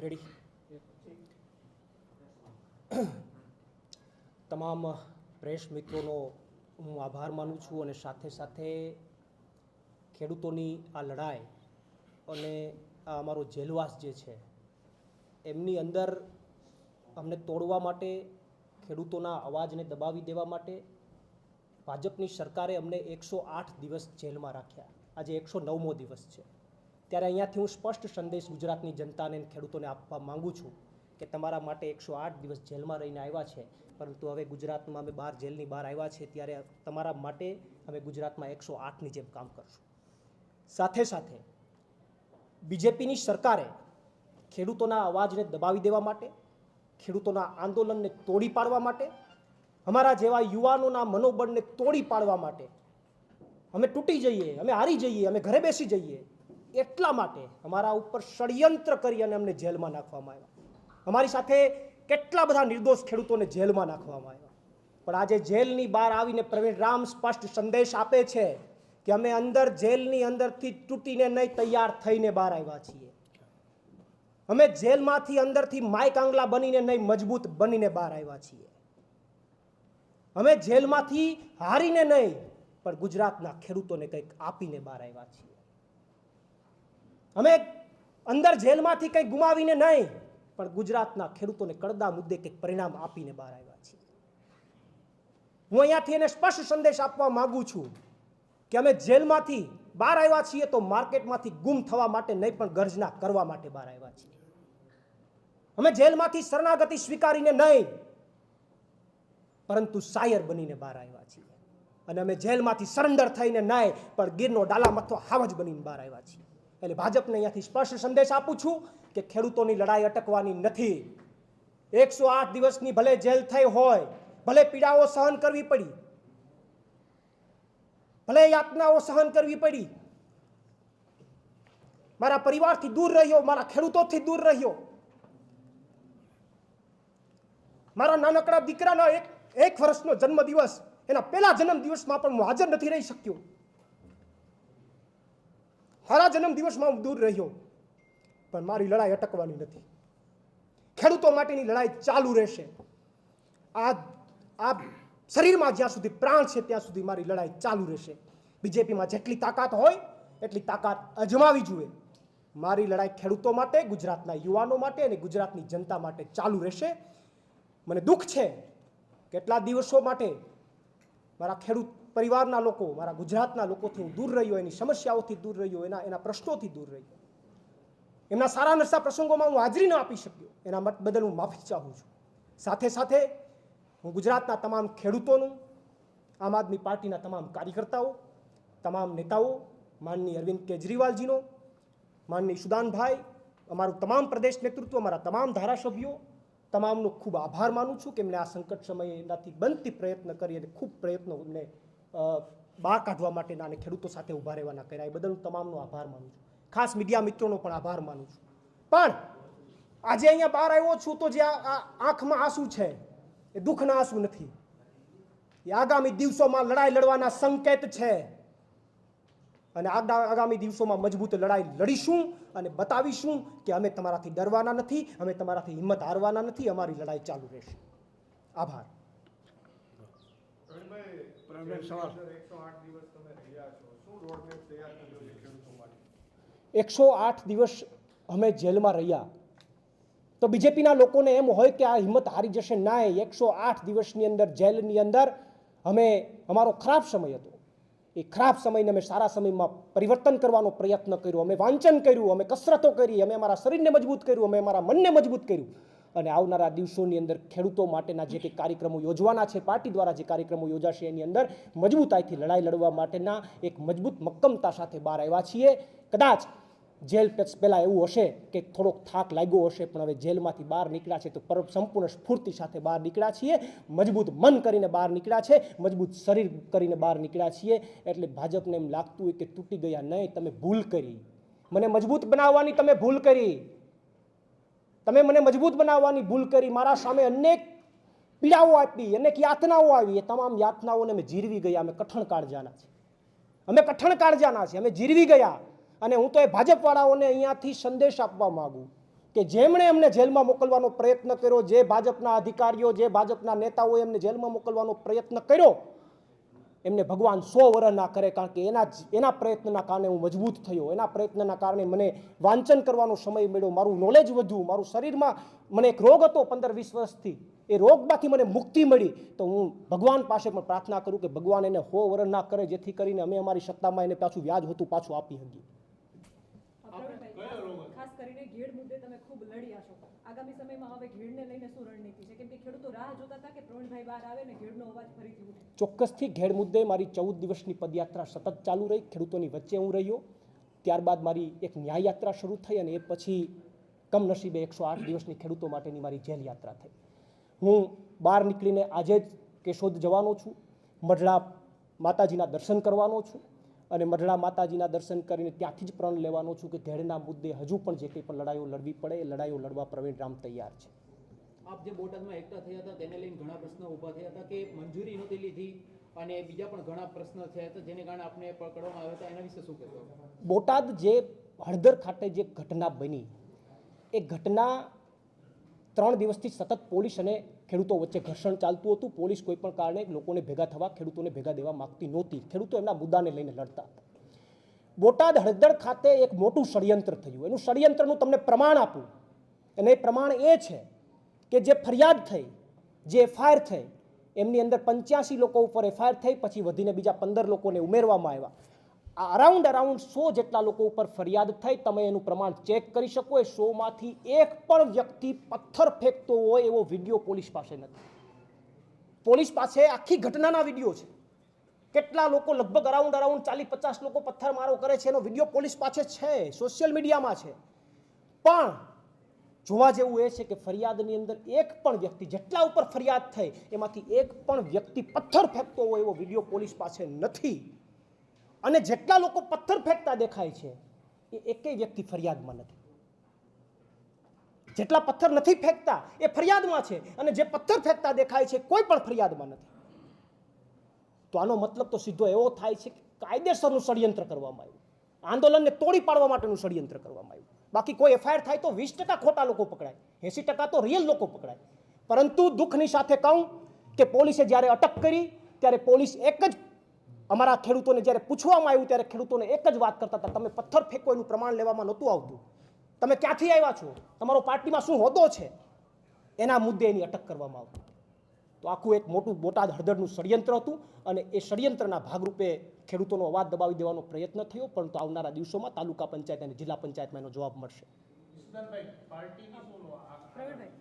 Ready તમામ press મિત્રોનો હું આભાર માનું છું અને સાથે સાથે ખેડૂતોની આ લડાઈ અને આ અમારો જેલવાસ જે છે એમની અંદર અમને તોડવા માટે, ખેડૂતોના અવાજને દબાવી દેવા માટે ભાજપની સરકારે અમને 108 દિવસ જેલમાં રાખ્યા. આજે 109મો દિવસ છે. ત્યારે અહીંયાથી હું સ્પષ્ટ સંદેશ ગુજરાતની જનતાને અને ખેડૂતોને આપવા માગું છું કે તમારા માટે 108 દિવસ જેલમાં રહીને આવ્યા છે, પરંતુ હવે ગુજરાતમાં અમે જેલની બહાર આવ્યા છે ત્યારે તમારા માટે અમે ગુજરાતમાં 108ની જેમ કામ કરશું. સાથે સાથે બીજેપીની સરકારે ખેડૂતોના અવાજને દબાવી દેવા માટે, ખેડૂતોના આંદોલનને તોડી પાડવા માટે, અમારા જેવા યુવાનોના મનોબળને તોડી પાડવા માટે, અમે તૂટી જઈએ, અમે હારી જઈએ, અમે ઘરે બેસી જઈએ એટલા માટે અમારા ઉપર ષડયંત્ર કરી અને અમને જેલમાં નાખવામાં આવ્યા. અમારી સાથે કેટલા બધા નિર્દોષ ખેડૂતોને જેલમાં નાખવામાં આવ્યા. પણ આજે જેલની બહાર આવીને પ્રવીણ રામ સ્પષ્ટ સંદેશ આપે છે કે અમે અંદર જેલની અંદરથી તૂટીને નહીં, તૈયાર થઈને બહાર આવ્યા છીએ. અમે જેલમાંથી અંદરથી માય કાંગલા બનીને નહીં, મજબૂત બનીને બહાર આવ્યા છીએ. અમે જેલમાંથી હારીને નહીં, પણ ગુજરાતના ખેડૂતોને કંઈક આપીને બહાર આવ્યા છીએ. અમે અંદર જેલમાંથી કંઈક ગુમાવીને નહીં, પણ ગુજરાતના ખેડૂતોને કડદા મુદ્દે કંઈક પરિણામ આપીને બહાર આવ્યા છીએ. હું અહીંયાથી એને સ્પષ્ટ સંદેશ આપવા માંગુ છું કે અમે જેલમાંથી બહાર આવ્યા છીએ તો માર્કેટમાંથી ગુમ થવા માટે નહીં, પણ ગર્જના કરવા માટે બહાર આવ્યા છીએ. અમે જેલમાંથી શરણાગતિ સ્વીકારીને નહીં, પરંતુ શાયર બનીને બહાર આવ્યા છીએ. અને અમે જેલમાંથી સરેન્ડર થઈને નહીં, પણ ગીરનો ડાલામથ્થો હાવજ બનીને બહાર આવ્યા છીએ. એટલે ભાજપને અહીંયાથી સ્પષ્ટ સંદેશ આપું છું કે ખેડૂતોની લડાઈ અટકવાની નથી. 108 દિવસની ભલે જેલ થઈ હોય, ભલે પીડાઓ સહન કરવી પડી, ભલે યાતનાઓ સહન કરવી પડી, મારા પરિવારથી દૂર રહ્યો, મારા ખેડૂતોથી દૂર રહ્યો, મારા નાનકડા દીકરાનો એક વર્ષનો જન્મદિવસ, એના પહેલા જન્મદિવસમાં પણ હું હાજર નથી રહી શક્યો. મારા જન્મદિવસમાં હું દૂર રહ્યો, પણ મારી લડાઈ અટકવાની નથી. ખેડૂતો માટેની લડાઈ ચાલુ રહેશે. આ શરીરમાં જ્યાં સુધી પ્રાણ છે ત્યાં સુધી મારી લડાઈ ચાલુ રહેશે. બીજેપીમાં જેટલી તાકાત હોય એટલી તાકાત અજમાવી જોઈએ. મારી લડાઈ ખેડૂતો માટે, ગુજરાતના યુવાનો માટે અને ગુજરાતની જનતા માટે ચાલુ રહેશે. મને દુઃખ છે કેટલા દિવસો માટે મારા ખેડૂત પરિવારના લોકો, મારા ગુજરાતના લોકોથી હું દૂર રહ્યો, એની સમસ્યાઓથી દૂર રહ્યો, એના પ્રશ્નોથી દૂર રહ્યો, એમના સારા નરસા પ્રસંગોમાં હું હાજરી ન આપી શક્યો. એના બદલ હું માફી ચાહું છું. સાથે સાથે હું ગુજરાતના તમામ ખેડૂતોનું, આમ આદમી પાર્ટીના તમામ કાર્યકર્તાઓ, તમામ નેતાઓ, માનનીય અરવિંદ કેજરીવાલજીનો, માનનીય સુદાનભાઈ, અમારું તમામ પ્રદેશ નેતૃત્વ, અમારા તમામ ધારાસભ્યો, તમામનો ખૂબ આભાર માનું છું કે એમને આ સંકટ સમયે એનાથી બનતી પ્રયત્ન કરી અને ખૂબ પ્રયત્નો એમને બહાર કાઢવા માટેના અને ખેડૂતો સાથે ઊભા રહેવાના કર્યા. એ બદલ હું તમામનો આભાર માનું છું. ખાસ મીડિયા મિત્રોનો પણ આભાર માનું છું. પણ આજે અહીંયા બહાર આવ્યો છું તો જે આંખમાં આંસુ છે એ દુઃખના આંસુ નથી. એ આગામી દિવસોમાં લડાઈ લડવાના સંકેત છે. અને આગામી દિવસોમાં મજબૂત લડાઈ લડીશું અને બતાવીશું કે અમે તમારાથી ડરવાના નથી, અમે તમારાથી હિંમત હારવાના નથી. અમારી લડાઈ ચાલુ રહેશે. આભાર. 108 દિવસ અમે જેલમાં રહ્યા તો બીજેપીના લોકોને એમ હોય કે આ હિંમત હારી જશે. ના, 108 દિવસની અંદર જેલની અંદર અમારો ખરાબ સમય હતો. એ ખરાબ સમયને અમે સારા સમયમાં પરિવર્તન કરવાનો પ્રયત્ન કર્યો. અમે વાંચન કર્યું, અમે કસરતો કરી, અમે અમારા શરીરને મજબૂત કર્યું, અમે અમારા મનને મજબૂત કર્યું. અને આવનારા દિવસોની અંદર ખેડૂતો માટેના જે કંઈ કાર્યક્રમો યોજવાના છે, પાર્ટી દ્વારા જે કાર્યક્રમો યોજાશે એની અંદર મજબૂતાઈથી લડાઈ લડવા માટેના એક મજબૂત મક્કમતા સાથે બહાર આવ્યા છીએ. કદાચ જેલ પહેલાં એવું હશે કે થોડોક થાક લાગ્યો હશે, પણ હવે જેલમાંથી બહાર નીકળ્યા છે તો સંપૂર્ણ સ્ફૂર્તિ સાથે બહાર નીકળ્યા છીએ. મજબૂત મન કરીને બહાર નીકળ્યા છે, મજબૂત શરીર કરીને બહાર નીકળ્યા છીએ. એટલે ભાજપને એમ લાગતું હોય કે તૂટી ગયા, નહીં, તમે ભૂલ કરી. મને મજબૂત બનાવવાની તમે ભૂલ કરી. તમે મને મજબૂત બનાવવાની ભૂલ કરી. મારા સામે અનેક પીડાઓ આપી, અનેક યાતનાઓ આવી. એ તમામ યાતનાઓને અમે જીરવી ગયા. અમે કઠણ કાળજાના છે, અમે જીરવી ગયા. અને હું તો એ ભાજપવાળાઓને અહીંયાથી સંદેશ આપવા માગું કે જેમણે એમને જેલમાં મોકલવાનો પ્રયત્ન કર્યો, જે ભાજપના અધિકારીઓ, જે ભાજપના નેતાઓએ એમને જેલમાં મોકલવાનો પ્રયત્ન કર્યો, એમને ભગવાન 100 વર્ષ ના કરે, કારણ કે એના પ્રયત્નના કારણે હું મજબૂત થયો, એના પ્રયત્નના કારણે મને વાંચન કરવાનો સમય મળ્યો, મારું નોલેજ વધ્યું, મારું શરીરમાં મને એક રોગ હતો 15-20 વર્ષથી, એ રોગમાંથી મને મુક્તિ મળી. તો હું ભગવાન પાસે પણ પ્રાર્થના કરું કે ભગવાન એને 100 વર્ષ ના કરે, જેથી કરીને અમે અમારી સત્તામાં એને પાછું વ્યાજ હોતું પાછું આપી શકીએ. ખાસ કરીને ઘેડ મુદ્દે તમે ખૂબ લડ્યા છો. આગામી સમયમાં હવે ઘેડને લઈને શું રણનીતિ છે? કેમ કે ખેડૂતો રાહ જોતા હતા કે પ્રવીણભાઈ બહાર આવે ને ઘેડનો અવાજ ફરીથી ઉઠે. ચોક્કસથી ઘેડ મુદ્દે મારી 14 દિવસની પદયાત્રા સતત ચાલુ રહી, ખેડૂતોની વચ્ચે હું રહ્યો. ત્યારબાદ મારી એક ન્યાય યાત્રા શરૂ થઈ અને એ પછી કમનસીબે 108 દિવસની ખેડૂતો માટેની મારી જેલ યાત્રા થઈ. હું બહાર નીકળીને આજે જ કેશોદ જવાનો છું, મઢડા માતાજીના દર્શન કરવાનો છું અને મઢડા માતાજીના દર્શન કરીને ત્યાંથી જ પ્રણ લેવાનો છું કે ઘેડના મુદ્દે હજુ પણ જે કંઈ પણ લડાઈઓ લડવી પડે એ લડાઈઓ લડવા પ્રવીણ રામ તૈયાર છે. આપ જે બોટાદમાં એકઠા થયા હતા તેને લઈને ઘણા પ્રશ્નો ઊભા થયા હતા કે મંજૂરી નહોતી લીધી અને બીજા પણ ઘણા પ્રશ્નો થયા હતા જેને કારણે આપને પકડવામાં આવ્યા હતા, એના વિશે શું કહેશો? બોટાદ જે હળદર ખાતે જે ઘટના બની, એ ઘટના 3 દિવસથી સતત પોલીસ અને ખેડૂતો વચ્ચે ઘર્ષણ ચાલતું હતું. પોલીસ કોઈ પણ કારણે લોકોને ભેગા થવા, ખેડૂતોને ભેગા દેવા માંગતી નહોતી. ખેડૂતો એમના મુદ્દાને લઈને લડતા હતા. બોટાદ હળદર ખાતે એક મોટું ષડયંત્ર થયું. એનું ષડયંત્રનું તમને પ્રમાણ આપું, અને એ પ્રમાણ એ છે કે જે ફરિયાદ થઈ, જે એફઆઈઆર થઈ, એમની અંદર 85 લોકો ઉપર એફઆઈઆર થઈ, પછી વધીને બીજા 15 લોકોને ઉમેરવામાં આવ્યા. અરાઉન્ડ 100 જેટલા લોકો ઉપર ફરિયાદ થઈ. તમે એનું પ્રમાણ ચેક કરી શકો. એ 100માંથી એક પણ વ્યક્તિ પથ્થર ફેંકતો હોય એવો વિડીયો પોલીસ પાસે નથી. પોલીસ પાસે આખી ઘટનાના વિડીયો છે. કેટલા લોકો, લગભગ અરાઉન્ડ 40-50 લોકો પથ્થરમારો કરે છે, એનો વિડીયો પોલીસ પાસે છે, સોશિયલ મીડિયામાં છે. પણ જોવા જેવું એ છે કે ફરિયાદની અંદર એક પણ વ્યક્તિ, જેટલા ઉપર ફરિયાદ થઈ એમાંથી એક પણ વ્યક્તિ પથ્થર ફેંકતો હોય એવો વિડીયો પોલીસ પાસે નથી. અને જેટલા લોકો પથ્થર ફેંકતા દેખાય છે એ એકેય વ્યક્તિ ફરિયાદમાં નથી. જેટલા પથ્થર નથી ફેંકતા એ ફરિયાદમાં છે, અને જે પથ્થર ફેંકતા દેખાય છે કોઈ પણ ફરિયાદમાં નથી. તો આનો મતલબ તો સીધો એવો થાય છે કે કાયદેસરનું ષડયંત્ર કરવામાં આવ્યું, આંદોલનને તોડી પાડવા માટેનું ષડયંત્ર કરવામાં આવ્યું. બાકી કોઈ એફઆઈઆર થાય તો 20% ખોટા લોકો પકડાય, 80% તો રિયલ લોકો પકડાય. પરંતુ દુઃખની સાથે કહું કે પોલીસે જ્યારે અટક કરી ત્યારે પોલીસ એક જ, અમારા ખેડૂતોને જ્યારે પૂછવામાં આવ્યું ત્યારે ખેડૂતોને એક જ વાત કરતા હતા, તમે પથ્થર ફેંકો એનું પ્રમાણ લેવામાં નહોતું આવતું, તમે ક્યાંથી આવ્યા છો, તમારો પાર્ટીમાં શું હોદ્દો છે, એના મુદ્દે એની અટક કરવામાં આવતી. તો આખું એક મોટું બોટાદ હળદરનું ષડયંત્ર હતું, અને એ ષડયંત્રના ભાગરૂપે ખેડૂતોનો અવાજ દબાવી દેવાનો પ્રયત્ન થયો. પરંતુ આવનારા દિવસોમાં તાલુકા પંચાયત અને જિલ્લા પંચાયતમાં એનો જવાબ મળશે. પ્રવીણભાઈ,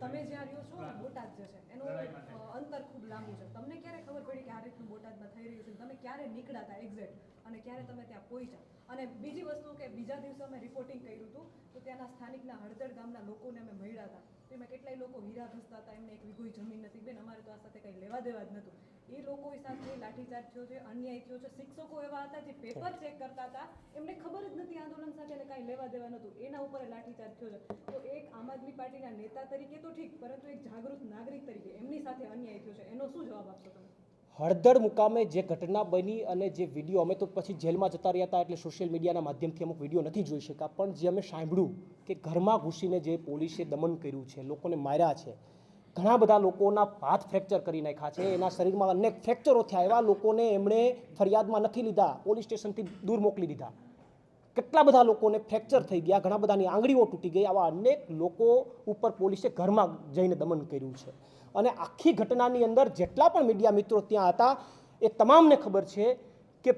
તમે જ્યાં રહ્યો છો બોટાદ જે છે એનું અંતર ખૂબ લાંબુ છે. તમને ક્યારે ખબર પડી કે આ રીતનું બોટાદમાં થઈ રહ્યું છે? તમે ક્યારે નીકળ્યા હતા એક્ઝેક્ટ, અને ક્યારે તમે ત્યાં પહોંચ્યા? અને બીજી વસ્તુ કે બીજા દિવસે અમે રિપોર્ટિંગ કર્યું હતું તો ત્યાંના સ્થાનિકના હળદર ગામના લોકોને અમે મળ્યા હતા. તો એમાં કેટલાય લોકો હીરા ઘસતા હતા, એમને એક વીઘોઈ જમીન નથી. બેન, અમારે તો આ સાથે કંઈ લેવા દેવા જ નહોતું. એ લોકો સાથે લાઠીચાર્જ થયો છે, અન્યાય થયો છે. શિક્ષકો એવા હતા જે પેપર ચેક કરતા હતા, એમને ખબર જ નથી આંદોલન સાથે કાંઈ લેવા દેવા નહોતું, એના ઉપર લાઠીચાર્જ થયો છે. તો એક આમ આદમી પાર્ટીના નેતા તરીકે તો ઠીક, પરંતુ એક જાગૃત નાગરિક તરીકે એમની સાથે અન્યાય થયો છે, એનો શું જવાબ આપશો તમે? હળદર મુકામે જે ઘટના બની અને જે વિડીયો, અમે તો પછી જેલમાં જતા રહ્યા હતા એટલે સોશિયલ મીડિયાના માધ્યમથી અમુક વિડીયો નથી જોઈ શક્યા, પણ જે અમે સાંભળ્યું કે ઘરમાં ઘૂસીને જે પોલીસે દમન કર્યું છે, લોકોને માર્યા છે, ઘણા બધા લોકોના હાથ ફ્રેક્ચર કરી નાખ્યા છે, એના શરીરમાં અનેક ફ્રેક્ચરો થયા, એવા લોકોને એમણે ફરિયાદમાં નથી લીધા, પોલીસ સ્ટેશનથી દૂર મોકલી દીધા. કેટલા બધા લોકોને ફ્રેક્ચર થઈ ગયા, ઘણા બધાની આંગળીઓ તૂટી ગઈ, આવા અનેક લોકો ઉપર પોલીસે ઘરમાં જઈને દમન કર્યું છે. અને આખી ઘટનાની અંદર જેટલા પણ મીડિયા મિત્રો ત્યાં હતા એ તમામને ખબર છે કે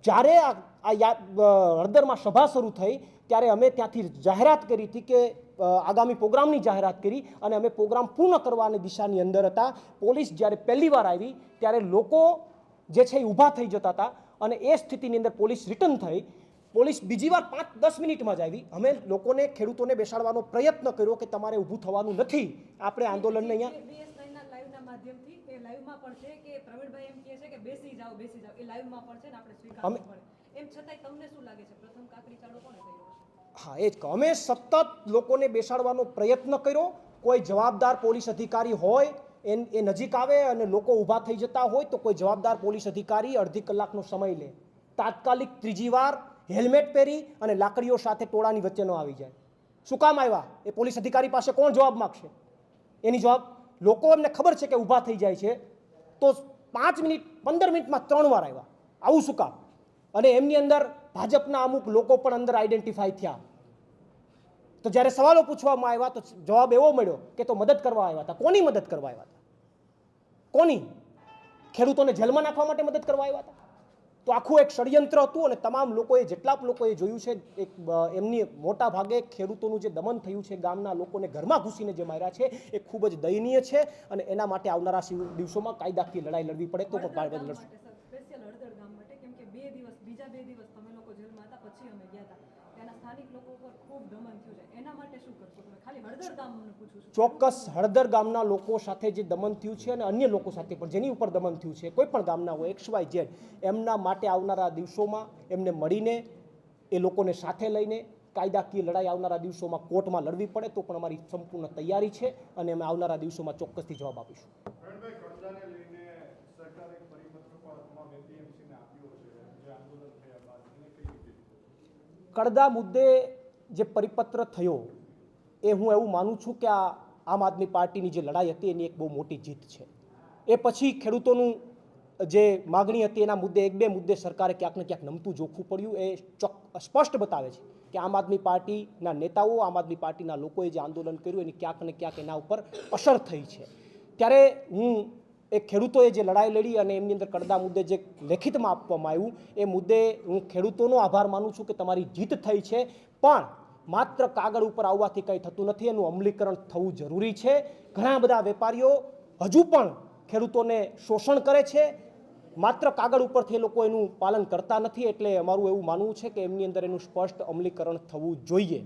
જ્યારે આ હળદરમાં સભા શરૂ થઈ ત્યારે અમે ત્યાંથી જાહેરાત કરી હતી કે આગામી પ્રોગ્રામની જાહેરાત કરી, અને અમે પ્રોગ્રામ પૂર્ણ કરવાની દિશાની અંદર હતા. પોલીસ જ્યારે પહેલી વાર આવી ત્યારે લોકો જે છે એ ઊભા થઈ જતા હતા, અને એ સ્થિતિની અંદર પોલીસ રિટર્ન થઈ. પોલીસ બીજી વાર 5-10 મિનિટમાં જ આવી. અમે લોકોને, ખેડૂતોને બેસાડવાનો પ્રયત્ન કર્યો કે તમારે ઊભું થવાનું નથી, આપણે આંદોલનને અહીંયા લાઈવના માધ્યમથી એ લાઈવમાં પણ છે કે પ્રવીણભાઈ એમ કહે છે કે બેસી જાઓ, એ લાઈવમાં પણ છે ને, આપણે સ્વીકારવું પડે. એમ છતાંય તમને શું લાગે છે પ્રથમ કાકડી ચાળો કોણે કર્યો હશે? હા, એ જ અમે સતત લોકોને બેસાડવાનો પ્રયત્ન કર્યો. કોઈ જવાબદાર પોલીસ અધિકારી હોય એ નજીક આવે અને લોકો ઊભા થઈ જતા હોય તો કોઈ જવાબદાર પોલીસ અધિકારી અડધી કલાકનો સમય લે, તાત્કાલિક ત્રીજી વાર હેલ્મેટ પહેરી અને લાકડીઓ સાથે ટોળાની વચ્ચે ન આવી જાય. શું કામ આવ્યા? એ પોલીસ અધિકારી પાસે કોણ જવાબ માગશે? એની જવાબ લોકો એમને ખબર છે કે ઊભા થઈ જાય છે તો 5 મિનિટ 15 મિનિટમાં 3 વાર આવ્યા. આવું શું કામ? અને એમની અંદર ભાજપના અમુક લોકો પણ અંદર આઈડેન્ટિફાઈ થયા. તો જ્યારે સવાલો પૂછવામાં આવ્યા તો જવાબ એવો મળ્યો કે તો મદદ કરવા આવ્યા હતા. કોની મદદ કરવા આવ્યા હતા? કોની? ખેડૂતોને જેલમાં નાખવા માટે મદદ કરવા આવ્યા હતા? તો આખું એક ષડયંત્ર હતું અને તમામ લોકોએ જેટલા લોકોએ જોયું છે એક એમની મોટા ભાગે ખેડૂતોનું જે દમન થયું છે, ગામના લોકોને ઘરમાં ઘૂસીને જે માર્યા છે એ ખૂબ જ દયનીય છે અને એના માટે આવનારા દિવસોમાં કાયદાકીય લડાઈ લડવી પડે તો પણ ભારત લડશે. સ્પેશિયલ હળદર ગામ માટે કેમ કે બીજા બે દિવસ તમે લોકો જેલમાં હતા પછી અમે ગયા હતા, ત્યાંના સ્થાનિક લોકો ઉપર ખૂબ દમન થયું છે, એના માટે શું કરશો તમે? ખાલી હળદર ગામને પૂછું છું. ચોક્કસ હળદર ગામના લોકો સાથે જે દમન થયું છે અને અન્ય લોકો સાથે પણ જેની ઉપર દમન થયું છે, કોઈ પણ ગામના હોય XYZ, એમના માટે આવનારા દિવસોમાં એમને મળીને એ લોકોને સાથે લઈને કાયદાકીય લડાઈ આવનારા દિવસોમાં કોર્ટમાં લડવી પડે તો પણ અમારી સંપૂર્ણ તૈયારી છે અને અમે આવનારા દિવસોમાં ચોક્કસથી જવાબ આપીશું. કડદા મુદ્દે જે પરિપત્ર થયો એ હું એવું માનું છું કે આ આમ આદમી પાર્ટીની જે લડાઈ હતી એની એક બહુ મોટી જીત છે. એ પછી ખેડૂતોનું જે માગણી હતી એના મુદ્દે એક બે મુદ્દે સરકારે ક્યાંક ને ક્યાંક નમતું જોખવું પડ્યું. એ સ્પષ્ટ બતાવે છે કે આમ આદમી પાર્ટીના નેતાઓ, આમ આદમી પાર્ટીના લોકોએ જે આંદોલન કર્યું એની ક્યાંક ને ક્યાંક એના ઉપર અસર થઈ છે. ત્યારે હું એ ખેડૂતોએ જે લડાઈ લડી અને એમની અંદર કડદા મુદ્દે જે લેખિતમાં આપવામાં આવ્યું એ મુદ્દે હું ખેડૂતોનો આભાર માનું છું કે તમારી જીત થઈ છે, પણ માત્ર કાગળ ઉપર આવવાથી કંઈ થતું નથી, એનું અમલીકરણ થવું જરૂરી છે. ઘણા બધા વેપારીઓ હજુ પણ ખેડૂતોને શોષણ કરે છે, માત્ર કાગળ ઉપરથી એ લોકો એનું પાલન કરતા નથી. એટલે અમારું એવું માનવું છે કે એમની અંદર એનું સ્પષ્ટ અમલીકરણ થવું જોઈએ.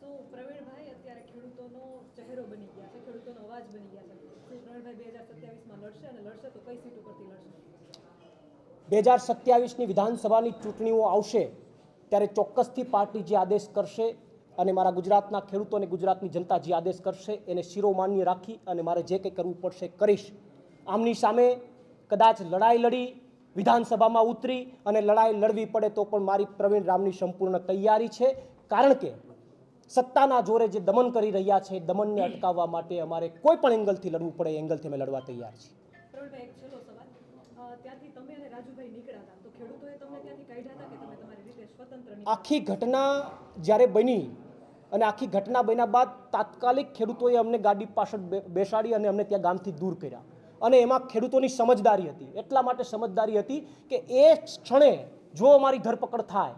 તો પ્રવીણભાઈ અત્યારે ખેડૂતોનો ચહેરો બની ગયા છે, ખેડૂતોનો અવાજ બની ગયા છે. શું પ્રવીણભાઈ 2027માં લડશે અને લડશે તો કઈ સીટ ઉપરથી લડશે? 2027ની વિધાનસભાની ચૂંટણીઓ આવશે ત્યારે ચોક્કસથી પાર્ટી જે આદેશ કરશે અને મારા ગુજરાતના ખેડૂતો અને ગુજરાતની જનતા જે આદેશ કરશે એને શિરોમાન્ય રાખી અને મારે જે કંઈ કરવું પડશે કરીશ. આમની સામે કદાચ લડાઈ લડી વિધાનસભામાં ઉતરી અને લડાઈ લડવી પડે તો પણ મારી પ્રવીણ રામની સંપૂર્ણ તૈયારી છે, કારણ કે સત્તાના જોરે જે દમન કરી રહ્યા છે દમનને અટકાવવા માટે અમારે કોઈ પણ એંગલથી લડવું પડે એ એંગલથી અમે લડવા તૈયાર છીએ. પ્રવીણભાઈ, એક છેલ્લો સવાલ. ત્યાંથી તમે અને રાજુભાઈ નીકળ્યા હતા તો ખેડૂતોએ તમને ત્યાંથી કાઢ્યા હતા કે તમે તમારી રીતે સ્વતંત્ર નીકળ્યા? આખી ઘટના જ્યારે બની અને આખી ઘટના બન્યા બાદ તાત્કાલિક ખેડૂતોએ અમને ગાડી પાછળ બેસાડી અને અમને ત્યાં ગામથી દૂર કર્યા અને એમાં ખેડૂતોની સમજદારી હતી. એટલા માટે સમજદારી હતી કે એ ક્ષણે જો અમારી ધરપકડ થાય,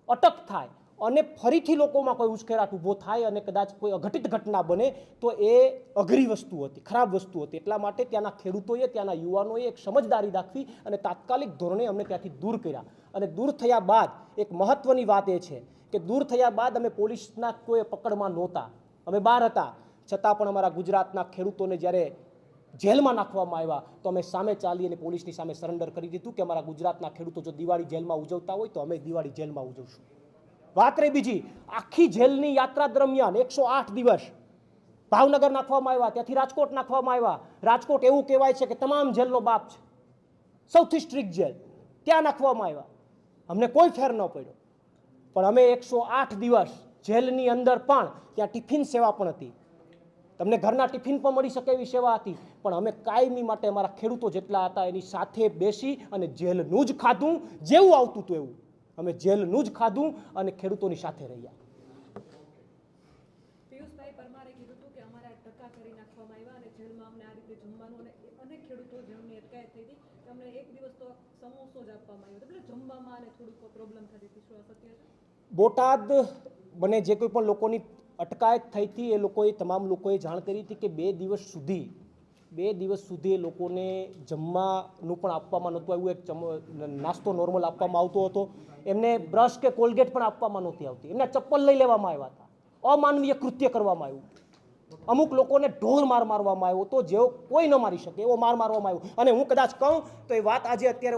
અટક થાય અને ફરીથી લોકોમાં કોઈ ઉશ્કેરાટ ઊભો થાય અને કદાચ કોઈ અઘટિત ઘટના બને તો એ અઘરી વસ્તુ હતી, ખરાબ વસ્તુ હતી. એટલા માટે ત્યાંના ખેડૂતોએ, ત્યાંના યુવાનોએ એક સમજદારી દાખવી અને તાત્કાલિક ધોરણે અમને ત્યાંથી દૂર કર્યા. અને દૂર થયા બાદ એક મહત્વની વાત એ છે કે દૂર થયા બાદ અમે પોલીસના કોઈ પકડમાં નહોતા, અમે બહાર હતા, છતાં પણ અમારા ગુજરાતના ખેડૂતોને જ્યારે જેલમાં નાખવામાં આવ્યા તો અમે સામે ચાલી અને પોલીસની સામે સરેન્ડર કરી દીધું કે અમારા ગુજરાતના ખેડૂતો જો દિવાળી જેલમાં ઉજવતા હોય તો અમે દિવાળી જેલમાં ઉજવશું. વાત રહી બીજી, આખી જેલની યાત્રા દરમિયાન 108 દિવસ ભાવનગર નાખવામાં આવ્યા, ત્યાંથી રાજકોટ નાખવામાં આવ્યા. રાજકોટ એવું કહેવાય છે કે તમામ જેલનો બાપ છે, સૌથી સ્ટ્રિક્ટ જેલ, ત્યાં નાખવામાં આવ્યા. અમને કોઈ ફેર ન પડ્યો, પણ અમે 108 દિવસ જેલની અંદર પણ ત્યાં ટિફિન સેવા પણ હતી, તમને ઘરના ટિફિન પણ મળી શકે એવી સેવા હતી, પણ અમે કાયમી માટે અમારા ખેડૂતો જેટલા હતા એની સાથે બેસી અને જેલનું જ ખાધું, જેવું આવતું હતું એવું અમે જેલનું જ ખાધું અને ખેડૂતોની સાથે રહ્યા. પિયુષભાઈ પરમારે કીધું હતું કે અમારા ટકા કરી નાખવામાં આવ્યા અને જેલમાં અમને આ રીતે જમવાનું અને અનેક ખેડૂતો જેમની અટકાયત થઈ હતી કે અમને એક દિવસ તો સમોસો જ આપવામાં આવ્યો, એટલે જમવામાં અને થોડુંક પ્રોબ્લેમ થતી હતી. શું આ સત્ય છે? બોટાદ મને જે કોઈ પણ લોકોની અટકાયત થઈ હતી એ લોકોએ, તમામ લોકોએ જાણ કરી હતી કે 2 દિવસ સુધી એ લોકોને જમવાનું પણ આપવામાં નહોતું આવ્યું. એક નાસ્તો નોર્મલ આપવામાં આવતો હતો, એમને બ્રશ કે કોલગેટ પણ આપવામાં નહોતી આવતી, એમને ચપ્પલ લઈ લેવામાં આવ્યા હતા, અમાનવીય કૃત્ય કરવામાં આવ્યું. અમુક લોકોને ઢોર માર મારવામાં આવ્યો તો જેવો કોઈ ન મારી શકે એવો માર મારવામાં આવ્યો. અને હું કદાચ કહું તો એ વાત આજે અત્યારે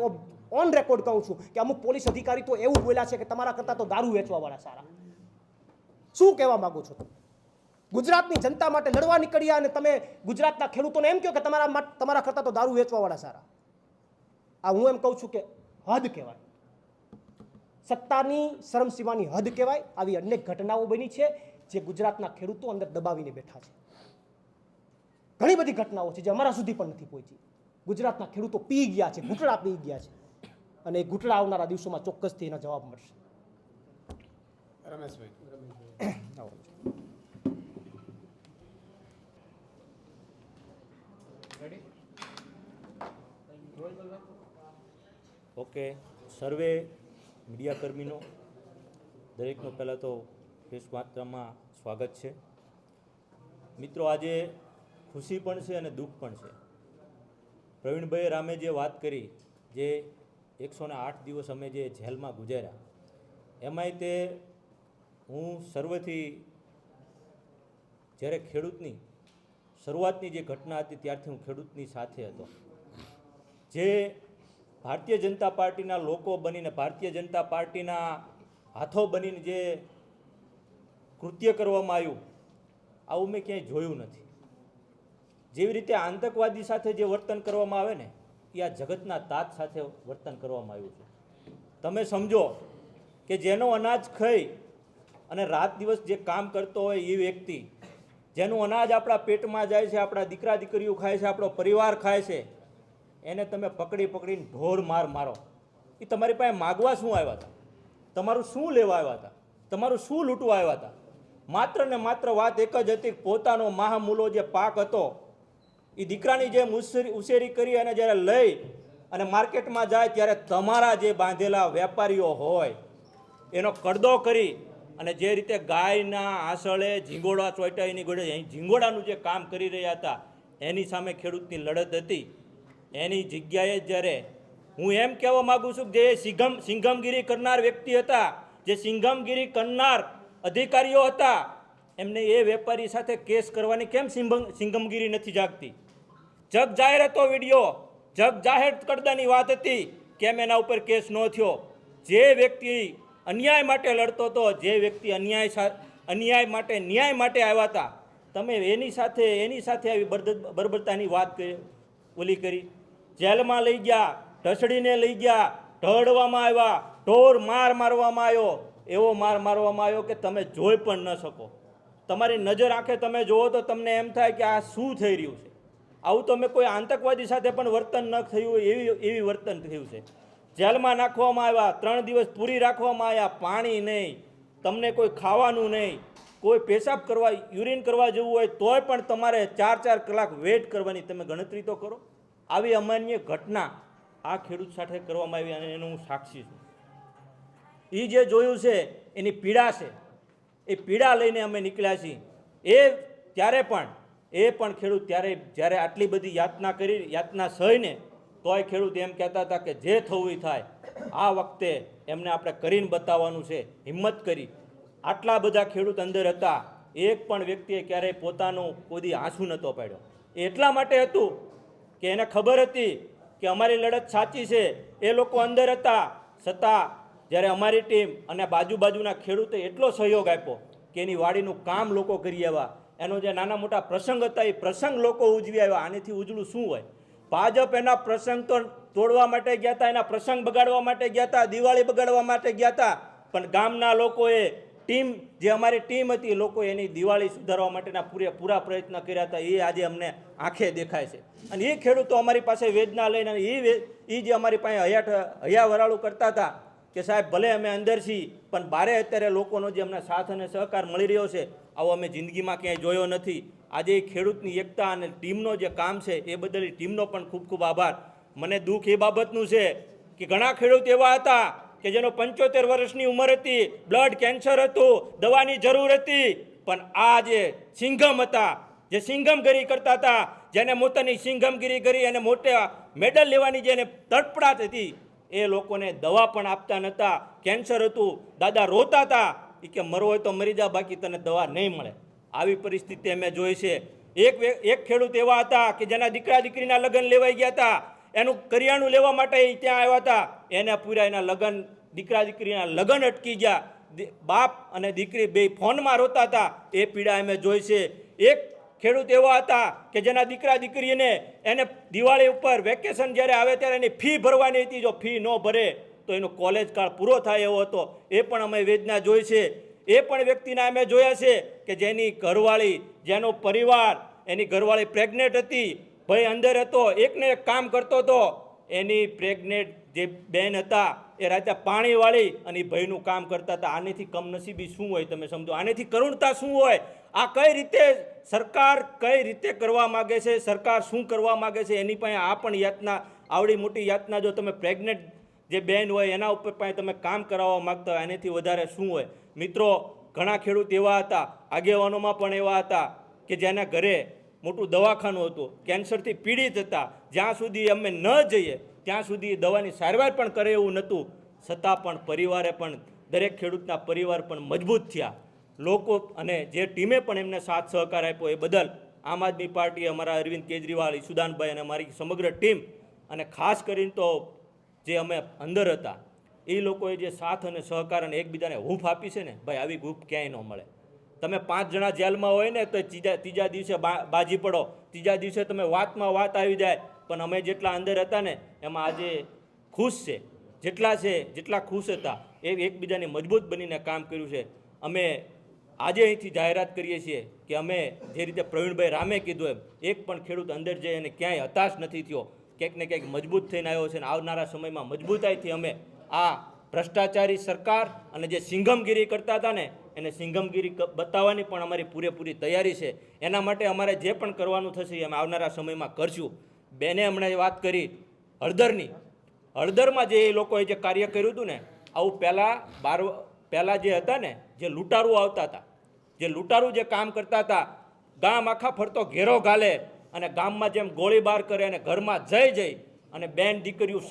ઓન રેકોર્ડ કહું છું કે અમુક પોલીસ અધિકારી તો એવું બોલ્યા છે કે તમારા કરતાં તો દારૂ વેચવાવાળા સારા. શું કહેવા માંગો છો? ગુજરાતની જનતા માટે લડવા નીકળ્યા અને તમે ગુજરાતના ખેડૂતોને એમ કહો કે તમારા કરતાં તો દારૂ વેચવાવાળા સારા. આ હું એમ કહું છું કે હદ કહેવાય. સત્તાની શરમસીમાની હદ કહેવાય. આવી અનેક ઘટનાઓ બની છે જે ગુજરાતના ખેડૂતો અંદર દબાવીને બેઠા છે. ઘણી બધી ઘટનાઓ છે જે અમારા સુધી પણ નથી પહોંચી. ગુજરાતના ખેડૂતો પી ગયા છે, ઘૂંટડા પી ગયા છે, અને એ ઘૂંટડા આવનારા દિવસોમાં ચોક્કસથી એના જવાબ મળશે. ઓકે, સર્વે મીડિયાકર્મીનો દરેકનો પહેલાં તો પ્રેસ માત્રામાં સ્વાગત છે. મિત્રો, આજે ખુશી પણ છે અને દુઃખ પણ છે. પ્રવીણભાઈ રામે જે વાત કરી, જે 108 દિવસ અમે જે જેલમાં ગુજાર્યા, એમાંય તે હું સર્વથી જ્યારે ખેડૂતની શરૂઆતની જે ઘટના હતી ત્યારથી હું ખેડૂતની સાથે હતો. જે ભારતીય જનતા પાર્ટીના લોકો બનીને, ભારતીય જનતા પાર્ટીના હાથો બનીને જે કૃત્ય કરવામાં આવ્યું, આવું મેં ક્યાંય જોયું નથી. જેવી રીતે આતંકવાદી સાથે જે વર્તન કરવામાં આવે ને, એ આ જગતના તાત સાથે વર્તન કરવામાં આવ્યું છે. તમે સમજો કે જેનો અનાજ ખાઈ અને રાત દિવસ જે કામ કરતો હોય એ વ્યક્તિ, જેનું અનાજ આપણા પેટમાં જાય છે, આપણા દીકરા દીકરીઓ ખાય છે, આપણો પરિવાર ખાય છે, એને તમે પકડીને ઢોર મારો. એ તમારી પાસે માગવા શું આવ્યા હતા? તમારું શું લેવા આવ્યા હતા? તમારું શું લૂંટવા આવ્યા હતા? માત્ર ને માત્ર વાત એક જ હતી, પોતાનો મહામૂલો જે પાક હતો એ દીકરાની જેમ ઉછેરી કરી અને જ્યારે લઈ અને માર્કેટમાં જાય ત્યારે તમારા જે બાંધેલા વેપારીઓ હોય એનો કડદો કરી અને જે રીતે ગાયના આસળે ઝીંગોડા ચોંટ્યા એની ગોળે ઝીંગોડાનું જે કામ કરી રહ્યા હતા, એની સામે ખેડૂતની લડત હતી. એની જગ્યાએ જ્યારે હું એમ કહેવા માગું છું કે જે સિંઘમગીરી કરનાર વ્યક્તિ હતા, જે સિંઘમગીરી કરનાર અધિકારીઓ હતા, એમને એ વેપારી સાથે કેસ કરવાની કેમ સિંઘમગીરી નથી જાગતી? જગ જાહેર હતો વિડીયો, જગ જાહેર કડદાની વાત હતી, કેમ એના ઉપર કેસ ન થયો? જે વ્યક્તિ અન્યાય માટે લડતો હતો, જે વ્યક્તિ અન્યાય માટે ન્યાય માટે આવ્યા હતા, તમે એની સાથે આવી બર્બરતાની વાત ઓલી કરી. જેલમાં લઈ ગયા, ઢસડીને લઈ ગયા, ઢળવામાં આવ્યા, ઢોર મારવામાં આવ્યો, એવો મારવામાં આવ્યો કે તમે જોઈ પણ ન શકો. તમારી નજર આંખે તમે જુઓ તો તમને એમ થાય કે આ શું થઈ રહ્યું છે. આવું તો મેં કોઈ આતંકવાદી સાથે પણ વર્તન ન થયું હોય એવી વર્તન થયું છે. જેલમાં નાખવામાં આવ્યા, 3 દિવસ પૂરી રાખવામાં આવ્યા, પાણી નહીં, તમને કોઈ ખાવાનું નહીં, કોઈ પેશાબ કરવા યુરિન કરવા જવું હોય તોય પણ તમારે 4-4 કલાક વેઇટ કરવાની. તમે ગણતરી તો કરો. આવી અમાન્ય ઘટના આ ખેડૂત સાથે કરવામાં આવી અને એનો હું સાક્ષી છું. એ જે જોયું છે એની પીડા છે, એ પીડા લઈને અમે નીકળ્યા છીએ. ત્યારે પણ ખેડૂત જ્યારે આટલી બધી યાતના સહીને તોય ખેડૂત એમ કહેતા હતા કે જે થવું એ થાય, આ વખતે એમને આપણે કરીને બતાવવાનું છે. હિંમત કરી. આટલા બધા ખેડૂત અંદર હતા, એક પણ વ્યક્તિએ ક્યારેય પોતાનું કોઈ આંસુ નહોતો પાડ્યો. એટલા માટે હતું કે એને ખબર હતી કે અમારી લડત સાચી છે. એ લોકો અંદર હતા, છતાં જ્યારે અમારી ટીમ અને બાજુના ખેડૂતે એટલો સહયોગ આપ્યો કે એની વાડીનું કામ લોકો કરી આવ્યા. એનો જે નાના મોટા પ્રસંગ હતા એ પ્રસંગ લોકો ઉજવી આવ્યા. આનેથી ઉજળું શું હોય? ભાજપ એના પ્રસંગ તો તોડવા માટે ગયા હતા, એના પ્રસંગ બગાડવા માટે ગયા હતા, દિવાળી બગાડવા માટે ગયા હતા, પણ ગામના લોકોએ જે અમારી ટીમ હતી, એ લોકો એની દિવાળી સુધારવા માટેના પૂરા પ્રયત્ન કર્યા હતા. એ આજે અમને આંખે દેખાય છે. અને એ ખેડૂતો અમારી પાસે વેદના લઈને એ જે અમારી પાસે હૈયાવરાળું કરતા હતા કે સાહેબ ભલે અમે અંદર છીએ પણ બારે અત્યારે લોકોનો જે અમને સાથ અને સહકાર મળી રહ્યો છે, આવો અમે જિંદગીમાં ક્યાંય જોયો નથી. આજે એ ખેડૂતની એકતા અને ટીમનો જે કામ છે એ બદલ ટીમનો પણ ખૂબ ખૂબ આભાર. મને દુઃખ એ બાબતનું છે કે ઘણા ખેડૂત એવા હતા કે જેનો 75 વર્ષની ઉંમર હતી, બ્લડ કેન્સર હતું, દવાની જરૂર હતી, પણ આ જે સિંઘમ હતા, જે સિંઘમગીરી કરતા હતા, જેને મોટાની સિંઘમગીરી કરી અને મોટા મેડલ લેવાની જેને તડપડાટ હતી, એ લોકોને દવા પણ આપતા નહોતા. કેન્સર હતું, દાદા રોતા હતા કે મરવો હોય તો મરી જા, બાકી તને દવા નહીં મળે. આવી પરિસ્થિતિ અમે જોઈ છે. એક ખેડૂત એવા હતા કે જેના દીકરા દીકરીના લગ્ન લેવાઈ ગયા હતા, એનું કરિયાણું લેવા માટે ત્યાં આવ્યા હતા, એને પૂરા એના દીકરા દીકરીના લગ્ન અટકી ગયા. બાપ અને દીકરી બે ફોનમાં રોતા હતા. એ પીડા અમે જોઈ છે. એક ખેડૂત એવા હતા કે જેના દીકરા દીકરીને એને દિવાળી ઉપર વેકેશન જ્યારે આવે ત્યારે એની ફી ભરવાની હતી. જો ફી ન ભરે તો એનો કોલેજ કાળ પૂરો થાય એવો હતો. એ પણ અમે વેદના જોઈ છે. એ પણ વ્યક્તિના અમે જોયા છે કે જેની ઘરવાળી, જેનો પરિવાર, એની ઘરવાળી પ્રેગ્નેન્ટ હતી, ભાઈ અંદર હતો, એકને એક કામ કરતો હતો. એની પ્રેગ્નેન્ટ જે બેન હતા એ રાતે પાણીવાળી અને એ ભાઈનું કામ કરતા હતા. આનેથી કમનસીબી શું હોય તમે સમજો? આનેથી કરુણતા શું હોય? આ કઈ રીતે સરકાર કઈ રીતે કરવા માગે છે? સરકાર શું કરવા માગે છે? એની પાસે આ પણ યાતના, આવડી મોટી યાતના જો તમે પ્રેગ્નેન્ટ જે બેન હોય એના ઉપર પાસે તમે કામ કરાવવા માગતા હોય, આનેથી વધારે શું હોય? મિત્રો, ઘણા ખેડૂત એવા હતા, આગેવાનોમાં પણ એવા હતા કે જેના ઘરે મોટું દવાખાનું હતું, કેન્સરથી પીડિત હતા. જ્યાં સુધી અમે ન જઈએ ત્યાં સુધી દવાની સારવાર પણ કરે એવું નહોતું. છતાં પણ પરિવારે પણ, દરેક ખેડૂતના પરિવાર પણ મજબૂત થયા લોકો, અને જે ટીમે પણ એમને સાથ સહકાર આપ્યો એ બદલ આમ આદમી પાર્ટી, અમારા અરવિંદ કેજરીવાલ, ઈસુદાનભાઈ અને અમારી સમગ્ર ટીમ, અને ખાસ કરીને તો જે અમે અંદર હતા એ લોકોએ જે સાથ અને સહકાર અને એકબીજાને હૂંફ આપી છે ને ભાઈ, આવી હૂંફ ક્યાંય ન મળે. તમે 5 જણા જેલમાં હોય ને તો ત્રીજા દિવસે બાજી પડો, ત્રીજા દિવસે તમે વાતમાં વાત આવી જાય. પણ અમે જેટલા અંદર હતા ને એમાં આજે ખુશ છે, જેટલા ખુશ હતા એ એકબીજાની મજબૂત બનીને કામ કર્યું છે. અમે આજે અહીંથી જાહેરાત કરીએ છીએ કે અમે જે રીતે પ્રવીણભાઈ રામે કીધું એમ, એક પણ ખેડૂત અંદર જઈ અને ક્યાંય હતાશ નથી થયો, ક્યાંક ને ક્યાંક મજબૂત થઈને આવ્યો છે. અને આવનારા સમયમાં મજબૂતાઈથી અમે આ ભ્રષ્ટાચારી સરકાર અને જે સિંઘમગીરી કરતા હતા ને એને સિંઘમગીરી બતાવવાની પણ અમારી પૂરેપૂરી તૈયારી છે. એના માટે અમારે જે પણ કરવાનું થશે એ અમે આવનારા સમયમાં કરશું. બેને હમણાં વાત કરી હળદરની, હળદરમાં જે એ લોકોએ જે કાર્ય કર્યું હતું ને, આવું પહેલાં જે હતા ને, જે લૂંટારૂ આવતા હતા, જે લૂંટારૂ જે કામ કરતા હતા, ગામ આખા ફરતો ઘેરો ગાલે અને ગામમાં જેમ ગોળીબાર કરે અને ઘરમાં જઈ અને બેન દીકરીઓ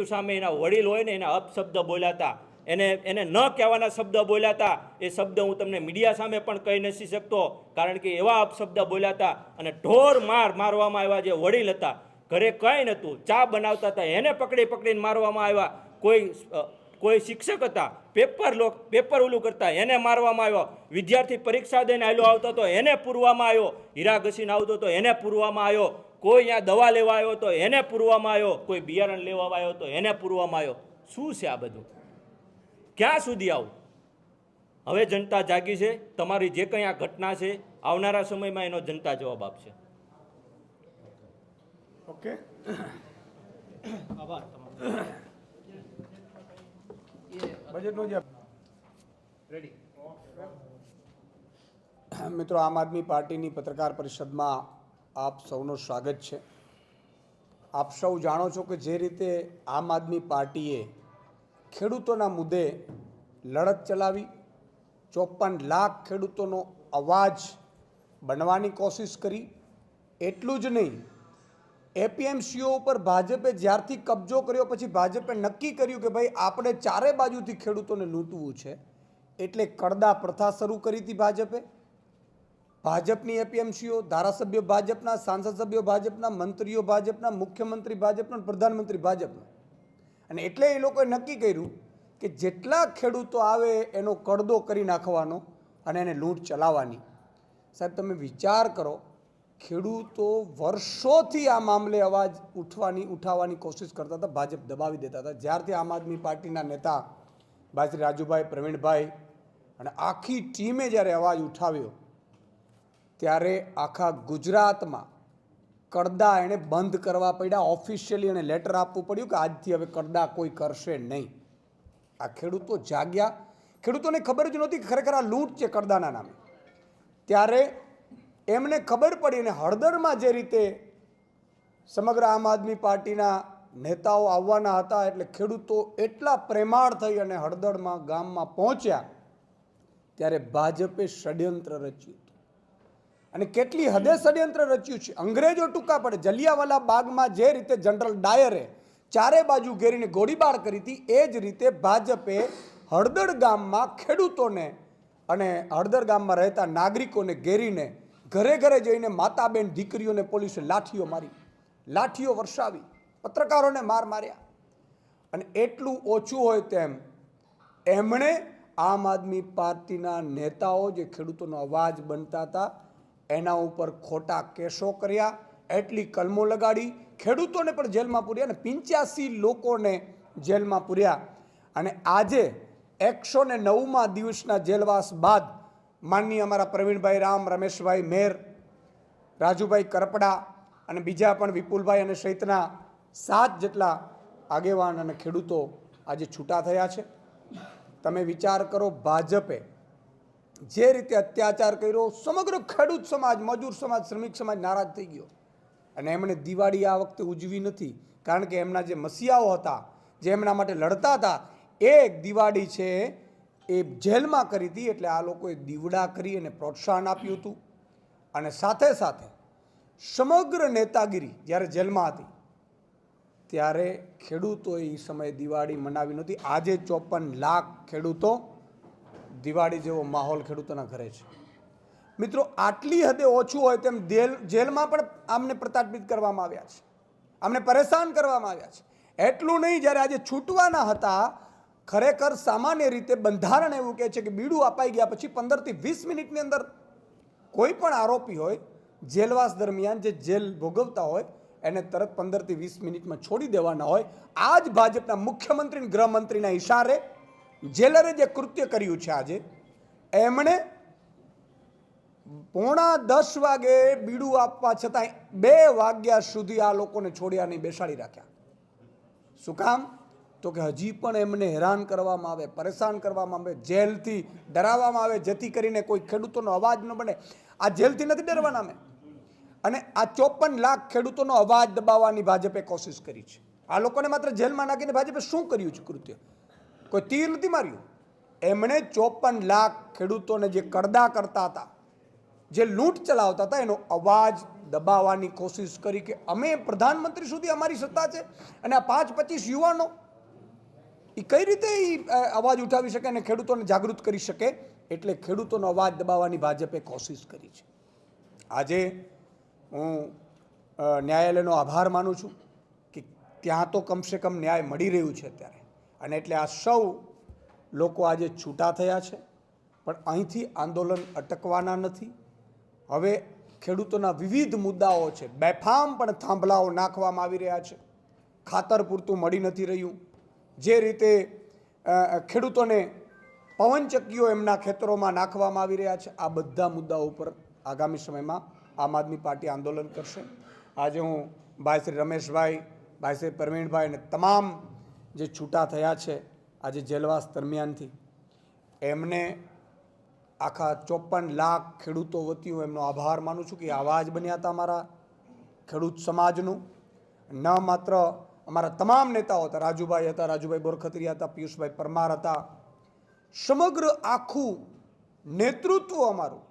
સામે એના વડીલ હોય ને એના અપશબ્દ બોલ્યા હતા, એને ન કહેવાના શબ્દ બોલ્યા હતા. એ શબ્દ હું તમને મીડિયા સામે પણ કહી નથી શકતો, કારણ કે એવા અપશબ્દ બોલ્યા હતા. અને ઢોર મારવામાં આવ્યા. જે વડીલ હતા, ઘરે કંઈ નહોતું, ચા બનાવતા હતા, એને પકડીને મારવામાં આવ્યા. કોઈ શિક્ષક હતા, પેપર ઓલું કરતા, એને મારવામાં આવ્યો. વિદ્યાર્થી પરીક્ષા દઈને આયલો આવતો હતો, એને પૂરવામાં આવ્યો. હીરા ઘસીને આવતો હતો, એને પૂરવામાં આવ્યો. કોઈ અહીંયા દવા લેવા આવ્યો તો એને પૂરવામાં આવ્યો. કોઈ બિયારણ લેવા આવ્યો તો એને પૂરવામાં આવ્યો. શું છે આ બધું? ક્યાં સુધી આવું? હવે જનતા જાગી છે. તમારી જે કંઈ આ ઘટના છે, આવનારા સમયમાં એનો જનતા જવાબ આપશે. ઓકે, આભાર તમારો. બજેટનો જે રેડી. મિત્રો, આમ આદમી પાર્ટીની પત્રકાર પરિષદમાં આપ સૌનું સ્વાગત છે. આપ સૌ જાણો છો કે જે રીતે આમ આદમી પાર્ટીએ ખેડૂતોના મુદ્દે લડત ચલાવી, 54 લાખ ખેડૂતોનો અવાજ બનવાની કોશિશ કરી. એટલું જ નહીં, એપીએમસીઓ ઉપર ભાજપે જ્યારથી કબજો કર્યો પછી ભાજપે નક્કી કર્યું કે ભાઈ આપણે ચારે બાજુથી ખેડૂતોને લૂંટવું છે, એટલે કડદા પ્રથા શરૂ કરી હતી ભાજપે. ભાજપની એપીએમસીઓ, ધારાસભ્યો ભાજપના, સાંસદ સભ્યો ભાજપના, મંત્રીઓ ભાજપના, મુખ્યમંત્રી ભાજપના, પ્રધાનમંત્રી ભાજપના. અને એટલે એ લોકોએ નક્કી કર્યું કે જેટલા ખેડૂતો આવે એનો કડદો કરી નાખવાનો અને એને લૂંટ ચલાવવાની. સાહેબ, તમે વિચાર કરો, ખેડૂતો વર્ષોથી આ મામલે અવાજ ઉઠાવવાની કોશિશ કરતા હતા, ભાજપ દબાવી દેતા હતા. જ્યારથી આમ આદમી પાર્ટીના નેતા ભાઈ શ્રી રાજુભાઈ, પ્રવીણભાઈ અને આખી ટીમે જ્યારે અવાજ ઉઠાવ્યો ત્યારે આખા ગુજરાતમાં કડદા એણે બંધ કરવા પડ્યા. ઓફિશિયલી એણે લેટર આપવું પડ્યું કે આજથી હવે કડદા કોઈ કરશે નહીં. આ ખેડૂતો જાગ્યા. ખેડૂતોને ખબર જ નહોતી કે ખરેખર આ લૂંટ છે કડદાના નામે. ત્યારે એમને ખબર પડી. અને હળદરમાં જે રીતે સમગ્ર આમ આદમી પાર્ટીના નેતાઓ આવવાના હતા, એટલે ખેડૂતો એટલા પ્રેમાળ થઈ અને હળદરમાં ગામમાં પહોંચ્યા ત્યારે ભાજપે ષડયંત્ર રચ્યું. અને કેટલી હદે ષડયંત્ર રચ્યું છે. અંગ્રેજો ટૂંકા પડે. જલિયાવાલા બાગમાં જે રીતે જનરલ ડાયરે ચારે બાજુ ઘેરીને ગોળીબાર કરી હતી, એ જ રીતે ભાજપે હળદર ગામમાં ખેડૂતોને અને હળદર ગામમાં રહેતા નાગરિકોને ઘેરીને ઘરે ઘરે જઈને માતા બેન દીકરીઓને પોલીસે લાઠીઓ મારી, લાઠીઓ વરસાવી, પત્રકારોને માર્યા. અને એટલું ઓછું હોય તેમ એમણે આમ આદમી પાર્ટીના નેતાઓ જે ખેડૂતોનો અવાજ બનતા હતા એના ઉપર ખોટા કેસો કર્યા, એટલી કલમો લગાડી, ખેડૂતોને પણ જેલમાં પૂર્યા અને 85 લોકોને જેલમાં પૂર્યા અને આજે 109મા દિવસના જેલવાસ બાદ માનનીય અમારા પ્રવીણભાઈ રામ, રમેશભાઈ મેર, રાજુભાઈ કરપડા અને બીજા પણ વિપુલભાઈ અને સહિતના 7 જેટલા આગેવાન અને ખેડૂતો આજે છૂટા થયા છે. તમે વિચાર કરો, ભાજપે જે રીતે અત્યાચાર કર્યો, સમગ્ર ખેડૂત સમાજ, મજૂર સમાજ, શ્રમિક સમાજ નારાજ થઈ ગયો અને એમણે દિવાળી આ વખતે ઉજવી નથી, કારણ કે એમના જે મસીહાઓ હતા, જે એમના માટે લડતા હતા, એ દિવાળી છે એ જેલમાં કરી હતી. એટલે આ લોકોએ દીવડા કરી અને પ્રોત્સાહન આપ્યું હતું અને સાથે સાથે સમગ્ર નેતાગીરી જ્યારે જેલમાં હતી ત્યારે ખેડૂતોએ એ સમયે દિવાળી મનાવી નહોતી. આજે 54 લાખ ખેડૂતો દિવાળી જેવો માહોલ ખેડૂતોના ઘરે છે. મિત્રો, આટલી હદે ઓછું હોય તેમ જેલમાં પણ આમને પ્રતાડિત કરવામાં આવ્યા છે, આમને પરેશાન કરવામાં આવ્યા છે. એટલું નહીં, જ્યારે આજે છૂટવાના હતા, ખરેખર સામાન્ય રીતે બંધારણ એવું કહે છે કે બીડું અપાઈ ગયા પછી 15 થી 20 મિનિટની અંદર કોઈ પણ આરોપી હોય જેલવાસ દરમિયાન જે જેલ ભોગવતા હોય એને તરત 15 થી 20 મિનિટમાં છોડી દેવાના હોય. આ જ ભાજપના મુખ્યમંત્રી અને ગૃહમંત્રીના ઇશારે જેલરે જે કૃત્ય કર્યું છે આજે, એમણે 9:45 વાગે બીડું આપવા છતાં 2 વાગ્યા સુધી આ લોકોને છોડ્યા નહીં, બેસાડી રાખ્યા. શું કામ? તો કે હજી પણ એમને હેરાન કરવામાં આવે, પરેશાન કરવામાં આવે, જેલથી ડરાવવામાં આવે, જેથી કરીને કોઈ ખેડૂતોનો અવાજ ન બને. આ જેલથી નથી ડરવાના અમે. અને આ 54 લાખ ખેડૂતોનો અવાજ દબાવવાની ભાજપે કોશિશ કરી છે. આ લોકોને માત્ર જેલમાં નાખીને ભાજપે શું કર્યું છે કૃત્ય? કોઈ તીર નથી માર્યું. એમણે 54 લાખ ખેડૂતોને જે કરદા કરતા હતા, જે લૂંટ ચલાવતા હતા, એનો અવાજ દબાવવાની કોશિશ કરી કે અમે પ્રધાનમંત્રી સુધી અમારી સત્તા છે અને આ 5-25 યુવાનો એ કઈ રીતે અવાજ ઉઠાવી શકે અને ખેડૂતોને જાગૃત કરી શકે. એટલે ખેડૂતોનો અવાજ દબાવવાની ભાજપે કોશિશ કરી છે. આજે હું ન્યાયાલયનો આભાર માનું છું કે ત્યાં તો કમસે કમ ન્યાય મળી રહ્યું છે અત્યારે, અને એટલે આ સૌ લોકો આજે છૂટા થયા છે. પણ અહીંથી આંદોલન અટકવાના નથી. હવે ખેડૂતોના વિવિધ મુદ્દાઓ છે, બેફામ પણ થાંભલાઓ નાખવામાં આવી રહ્યા છે, ખાતર પૂરતું મળી નથી રહ્યું, જે રીતે ખેડૂતોને પવનચક્કીઓ એમના ખેતરોમાં નાખવામાં આવી રહ્યા છે. આ બધા મુદ્દાઓ ઉપર આગામી સમયમાં આમ આદમી પાર્ટી આંદોલન કરશે. આજે હું ભાઈ શ્રી રમેશભાઈ, ભાઈ શ્રી પ્રવીણભાઈ અને તમામ જે છૂટા થયા છે આજે જેલવાસ દરમિયાનથી, એમને આખા 54 લાખ ખેડૂતો વતી હું એમનો આભાર માનું છું કે આવાજ બન્યા હતા અમારા ખેડૂત સમાજનું. ન માત્ર અમારા તમામ નેતાઓ હતા, રાજુભાઈ હતા, રાજુભાઈ બોરખત્રીયા હતા, પિયુષભાઈ પરમાર હતા, સમગ્ર આખું નેતૃત્વ અમારું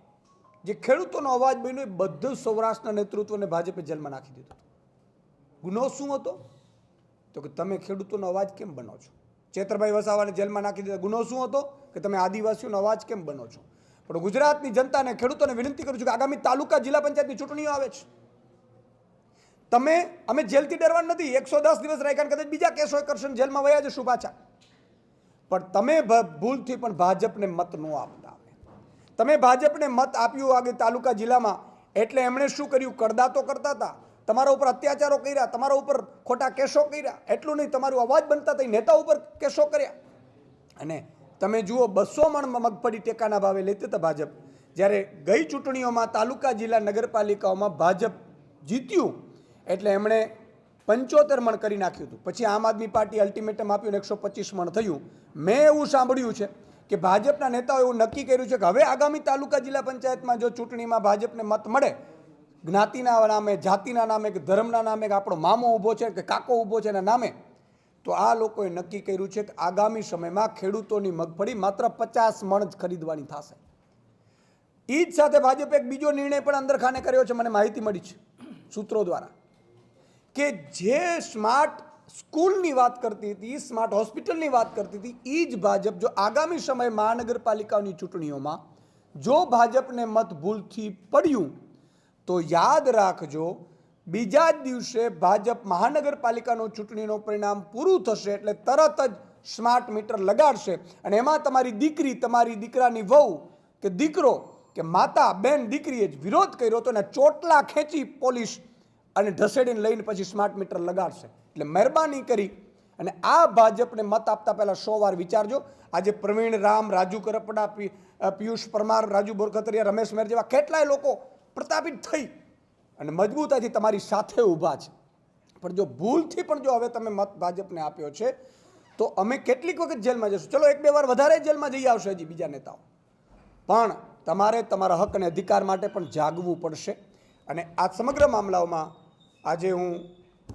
જે ખેડૂતોનો અવાજ બન્યો, એ બધું સૌરાષ્ટ્રના નેતૃત્વને ભાજપે જેલમાં નાખી દીધું. ગુનો શું હતો? તો કે તમે ખેડૂતોનો અવાજ કેમ બનો છો. ચેતરભાઈ વસાવાને જેલમાં નાખી દીધા. ગુનો શું હતો? કે તમે આદિવાસીઓનો અવાજ કેમ બનો છો. પણ ગુજરાતની જનતાને, ખેડૂતોને વિનંતી કરું છું કે આગામી તાલુકા જિલ્લા પંચાયતની ચૂંટણીઓ આવે છે. અમે જેલથી ડરવા નથી, 110 દિવસ રાખ્યા, કદાચ બીજા કેસો કરશે, જેલમાં વયા જશું પાછા. પણ તમે ભૂલથી પણ ભાજપને મત ન આપતા. તમે ભાજપને મત આપ્યું આગે તાલુકા જિલ્લામાં, એટલે એમણે શું કર્યું? કરદા તો કરતા હતા, તમારા ઉપર અત્યાચારો કર્યા, તમારા ઉપર ખોટા કેસો કર્યા. એટલું નહીં, તમારું અવાજ બનતા હતા, નેતા ઉપર કેસો કર્યા. અને તમે જુઓ, 200 મણ મગફળી ટેકાના ભાવે લેતી હતા ભાજપ. જ્યારે ગઈ ચૂંટણીઓમાં તાલુકા જિલ્લા નગરપાલિકાઓમાં ભાજપ જીત્યું એટલે એમણે 75 મણ કરી નાખ્યું હતું. પછી આમ આદમી પાર્ટી અલ્ટિમેટમ આપ્યું ને 125 મણ થયું. મેં એવું સાંભળ્યું છે કે ભાજપના નેતાઓ એવું નક્કી કર્યું છે કે હવે આગામી તાલુકા જિલ્લા પંચાયતમાં જો ચૂંટણીમાં ભાજપને મત મળે, જ્ઞાતિના નામે, જાતિના નામે, કે ધર્મના નામે, કે આપણો મામો ઊભો છે કે કાકો ઊભો છે એના નામે, તો આ લોકોએ નક્કી કર્યું છે કે આગામી સમયમાં ખેડૂતોની મગફળી માત્ર 50 મણ જ ખરીદવાની થશે. એ જ સાથે ભાજપે એક બીજો નિર્ણય પણ અંદરખાને કર્યો છે, મને માહિતી મળી છે સૂત્રો દ્વારા, કે જે સ્માર્ટ સ્કૂલની વાત કરતી હતી, સ્માર્ટ હોસ્પિટલની વાત કરતી હતી, એ જ ભાજપ જો આગામી સમય મહાનગરપાલિકાઓની ચૂંટણીઓમાં જો ભાજપને મત ભૂલથી પડ્યું તો યાદ રાખજો, બીજા જ દિવસે ભાજપ મહાનગરપાલિકાનું ચૂંટણીનું પરિણામ પૂરું થશે એટલે તરત જ સ્માર્ટ મીટર લગાડશે. અને એમાં તમારી દીકરી, તમારી દીકરાની વહુ કે દીકરો કે માતા, બેન, દીકરીએ જ વિરોધ કર્યો હતો ને ચોટલા ખેંચી પોલીસ અને ઢસેડીને લઈને પછી સ્માર્ટ મીટર લગાડશે. એટલે મહેરબાની કરી અને આ ભાજપને મત આપતા પહેલાં 100 વાર વિચારજો. આજે પ્રવીણ રામ, રાજુ કરપડા, પિયુષ પરમાર, રાજુ બોરખતરિયા, રમેશ મેર જેવા કેટલાય લોકો પ્રતાપિત થઈ અને મજબૂતાઈથી તમારી સાથે ઊભા છે. પણ જો ભૂલથી પણ જો હવે તમે મત ભાજપને આપ્યો છે તો અમે કેટલીક વખત જેલમાં જશું. ચલો 1-2 વાર વધારે જેલમાં જઈ આવશે હજી બીજા નેતાઓ, પણ તમારે તમારા હક અને અધિકાર માટે પણ જાગવું પડશે. અને આ સમગ્ર મામલાઓમાં આજે હું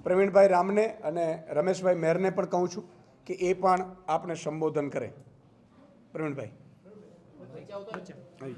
પ્રવીણભાઈ રામને અને રમેશભાઈ મેરને પણ કહું છું કે એ પણ આપને સંબોધન કરે. પ્રવીણભાઈ. વચ્ચે આવતો રહે.